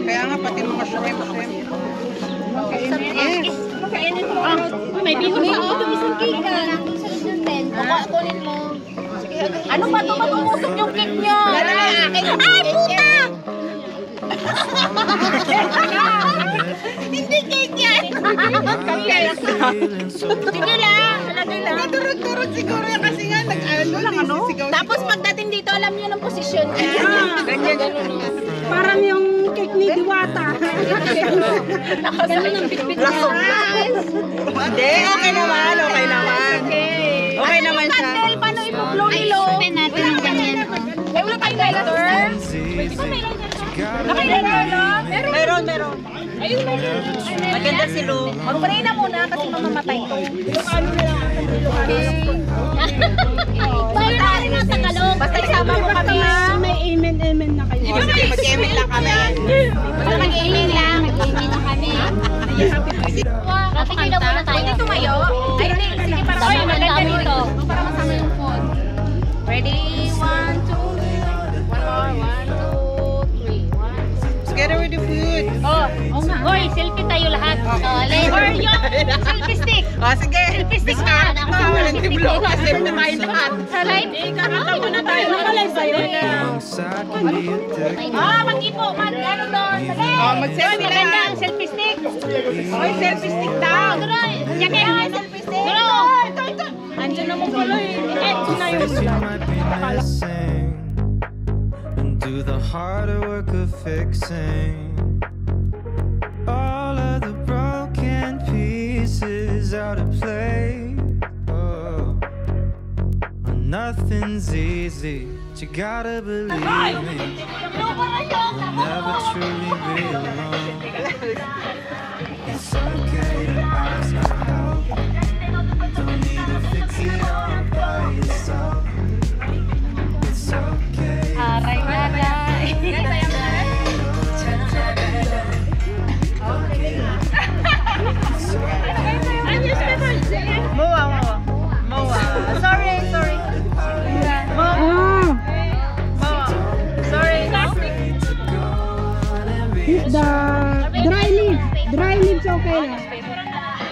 Kaya nga pati mga shrimp. Yes. Kainin mo. May bihon sa itong isang cake ka. Kunin mo. Ano ba ito? Matumusok yung cake niya. Ay, puta! Hindi cake yan. Sige lang. Lagay lang. Turot-turot siguro yan kasi nga nag-ano. Tapos pagdating dito, alam niyo ng posisyon niya. Parang yung cake ni Diwata. Ganun ang bitbit niya. Hindi, okay naman. Okay naman siya. Candle, paano i-blow nilo? Open natin ang ganyan. May wala tayong lighter? Nakailan na? Meron. Ayun, meron. Maganda si Lu. Mag-pray na muna kasi mamamatay to. Bayo na rin ang Tagalog. Basta isama mo kami. May amen na kayo. Mag-email lang kami. Basta mag-email lang. Mag-amen na kami. Kapag na muna tayo. Pwede tumayo? Ay, hindi. Sige, para maganda dito. Para masama yung phone. Ready? 1, 2, 3. One more. 1, 2, 3. Together with the food. Hoy, selfie tayo lahat. Or yung selfie stick. Sige. Selfie stick na. Walang i-vlog kasi kumain lahat. Sa live? Kakanta muna tayo. Nakalive sa'yo. Mag-ipo. Mag-ano doon. Mag-selfie lang. Maganda ang selfie stick. Okay, selfie stick daw. Yan kayo ang selfie stick. Ito. Andiyan naman pala eh. Ito na yung do the harder work of fixing all of the broken pieces out of place. Nothing's easy, but you gotta believe me. You'll never truly be alone. It's okay to ask for help. Don't need to fix it all by yourself. It's okay. aray na Moa. Sorry. Sorry. The dry leaves okay na.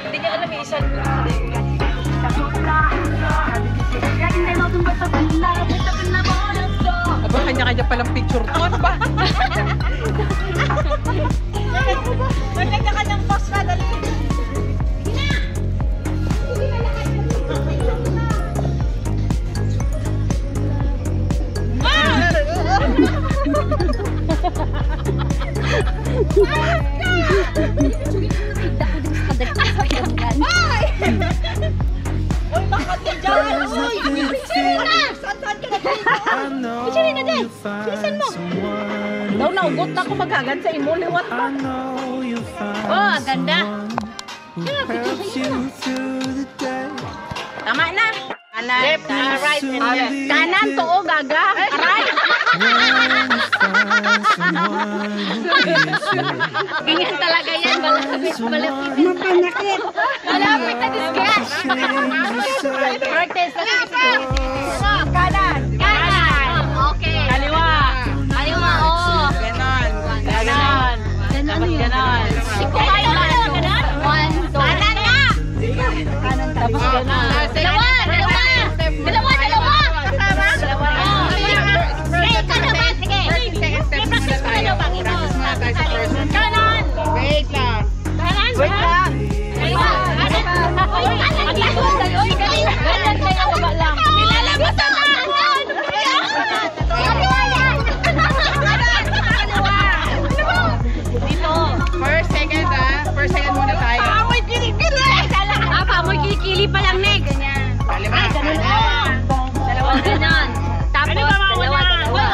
Hindi niya alam isa. Aba, kanya-kanya palang picture to. Ano ba? Kanya-kanyang post na, dali. Uy, bakit ka dyan? Uy, picture na! Saan ka na? Picture na din! Bilisan mo! Daw naugot na ako maghagan sa imo. Liwat pa. Oh, ganda. Tama na! Kanan, right, and left. Kanan, too, gaga. Right! Ganyan talaga yan. Malapit. Mapanakit! Malapit na discuss. Practice, kanan! Kanan! Okay. Kaliwa. Kaliwa, oh. Ganon. Ganon. Tapos ganon. Kanan na. One, two. Kanan na! Tapos ganon. Dalawa. Okay, kanaman. Sige. I-practice mo na daw ito. Kanan. Wait lang. Kanan. Wait lang. Kaliwa. Maglagot tayo. Ganyan kayo baba lang. Nilalabas na lang! Kaliwa yan. Dito. First, second First, second muna tayo. Amoy kilikili! Amoy kilikili pa lang, Nick. Kaliwa. Dalawa ganon. Tapos, dalawa.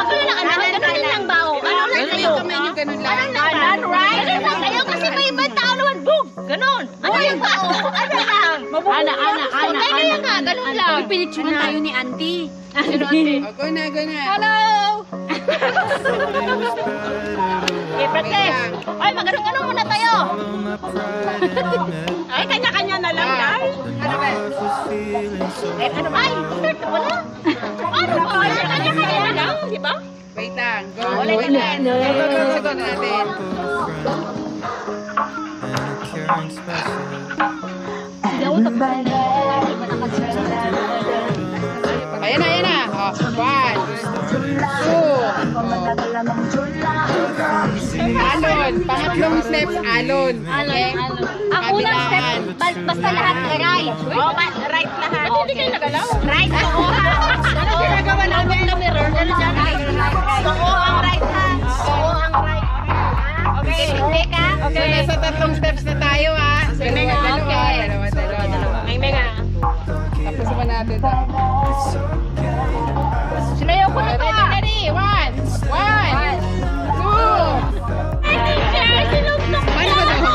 Ako na lang, ganun lang ba? Ano lang sa'yo? Kamay niyo ganun lang. Kanan, right? Ganun lang sa'yo kasi may ibang tao naman. Boom! Ganon. Ano yung tao? Ano lang? Ana. Kaya nga, ganun lang. Uy, pinicturean tayo ni Auntie. Go na. Hello! Okay, practice. Ay, magano-gano muna tayo. Ay, kanya-kanya na lang, guys. Ano ba? Ano ba? Ay, wala. Ano ba? Kanya-kanya na lang, di ba? Wait lang. Go. Ulit. Go natin. something special. Ayan na, ayan na. Oh, 1, 2. Alon. Pangatlong steps, alon. Okay? Ang unang step, basta lahat right. Right lahat. Hindi kayo nagalaw. Right, oo. Ano ginagawa namin na mirror? Ano dyan? Oo, ang right ha. Oo, ang right. Okay, hindi ka? So, nasa tatlong steps na tayo, ha? So, dalawa. Menga. Tapos pa natin ito. Sinayaw ko na to ah. Ready? 1, 2. Paano ba ito?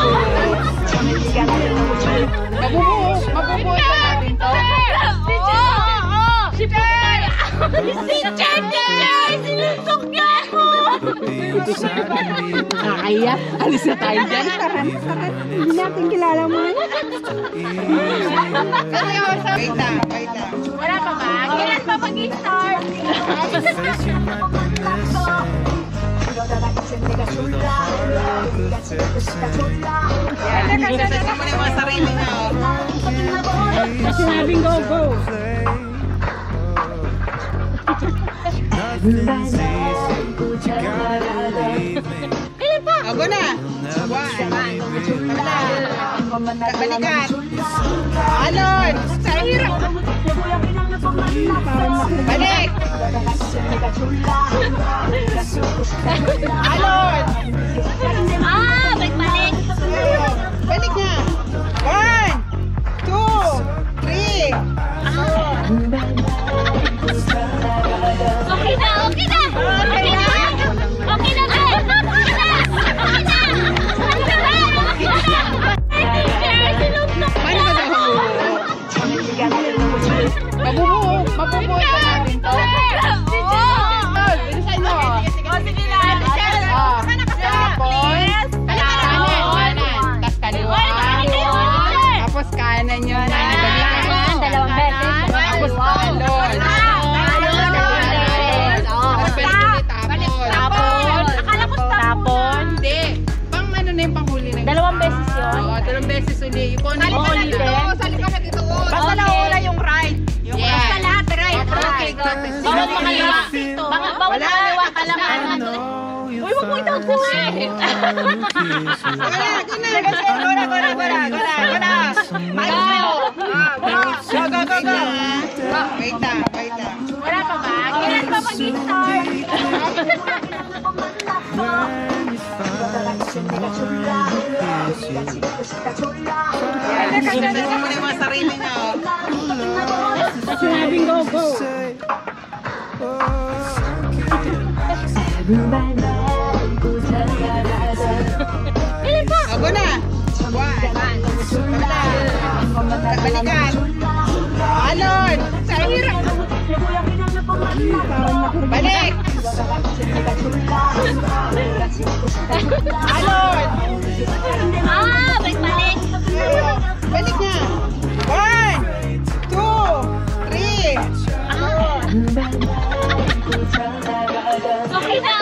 Mabubuo pa natin to. Si Cher! Sinusok niya ako! Nakakaya. Alis na tayo dyan. Hindi natin kilala mo. Wait lang. Wala pa ba? Kailan pa mag-start? Facing might be Kasi mo na yung mga sarili na. Sinabing go, go. Nothing's easy, but you gotta believe me. Ako na. 1. Balikan. Alon. Sa hirap. Balik. Alon. Balik. Balik na. 1, 2, 3. Okay na. Okay na, Paano ba ito? Mabubuo pa natin to. Bilisan nyo. Sige na. Tapos, kanan. Tapos kaliwa. Tapos kanan yun. Nabalikan. Dalawang beses. Tapos alon. Tapos balik ulit tapon. Akala ko tapon. Hindi. Pang ano na yung panghuli ng Dalawang beses yun. Oo, 2 beses uli. Ipon. Sali ka na dito. Basta nauna yung right. Yung basta lahat right. Okay, go. Bawal makaliwa. Bawal makaliwa. Kalaman. Uy, wag mo itago. Wala, guna. Go. Wait lang. Wala pa ba? Kailan pa mag-start? When you find someone who gives you Kasi mo na yung mga sarili nyo. Sinabing go, go. Ako na. 1. Balikan. Alon. Sa hirap. Balik. Alon. Balik. Balik na. 1, 2, 3. Okay na.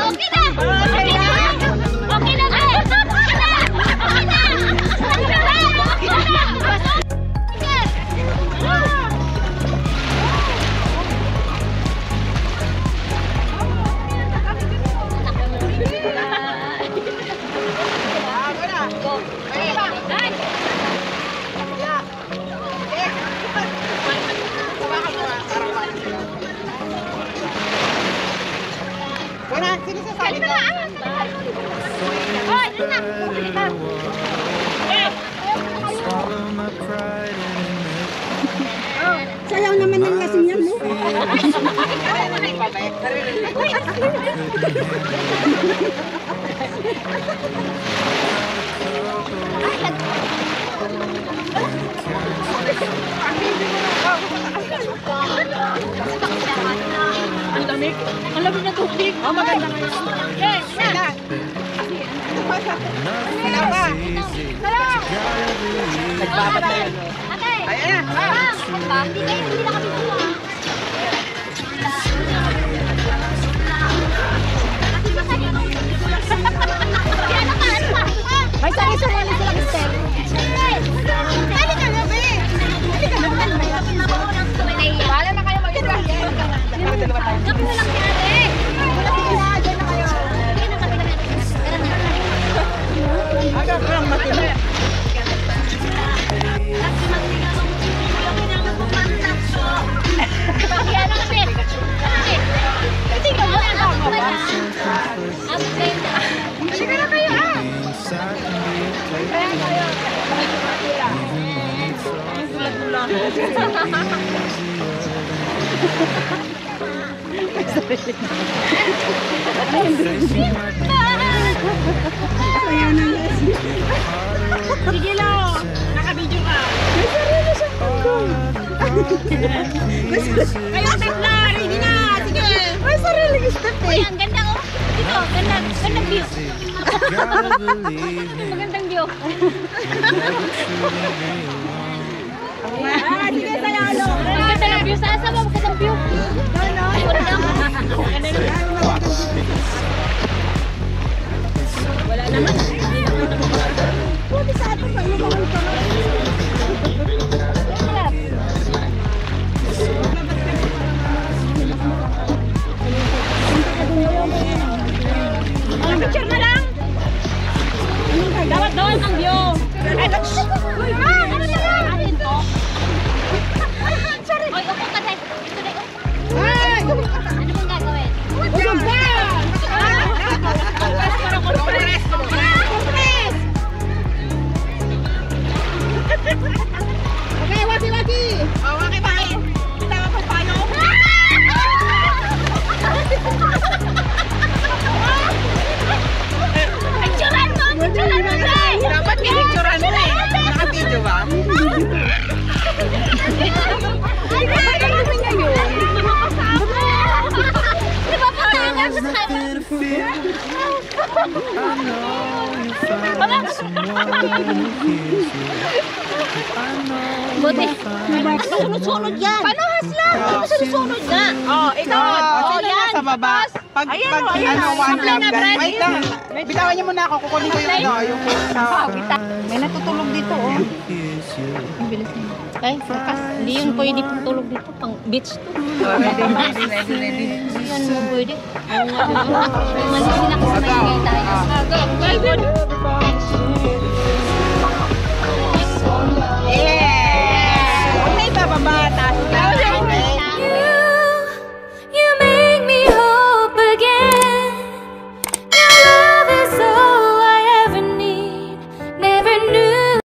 Wala, sino sasabi ko? Swallow my pride and admit Sayaw naman ng lasing yan, no? Ang lamig na tubig. Maganda ngayon. Yes, na. nothing's easy, but you gotta believe. Nagbabatay. Ate. Ayan na. Hindi na kami buwa. May sarili-sarili silang step. Sige lang. Naka-video ka. Kayo step na. Ready na. Sige. May sariling step Uy, eh. ang ganda oh. Dito, gandang view. Gotta believe me. Magandang view. Sige, sayalo. Ang ganda ng view. Saan ba magandang view? Ay, wala lang. Wala naman. Pwede sa atin pa. Lumawal pa. Ang picture na lang. Dapat ang view. Ay, ano na lang? Atin to. Sorry. Oy, upo ka tayo. Ito na yun. Ay! Ano mong gagawin? Usog ba? Okay, waki-waki. Picturean mo! Picturean mo, Day! Dapat pinicturean mo eh. Naka-video ba? Di ba parang There's nothing to fear. I know you found someone who hears you. I know Buti. you find Sunod-sunod yan. Panuhas lang! Sunod-sunod nga! Oh, ito. Oh, yan. Sa baba. Pag one love guys. Wait lang. Bitawan niyo muna ako. Kukunin ko yung yung may natutulog dito oh. hears you. Ay, sakas. Hindi yun pwede pong tulog dito. Pang beach to. Ready. Hindi yan mo pwede. Oo nga. Malisin ako sa may tayo. Go.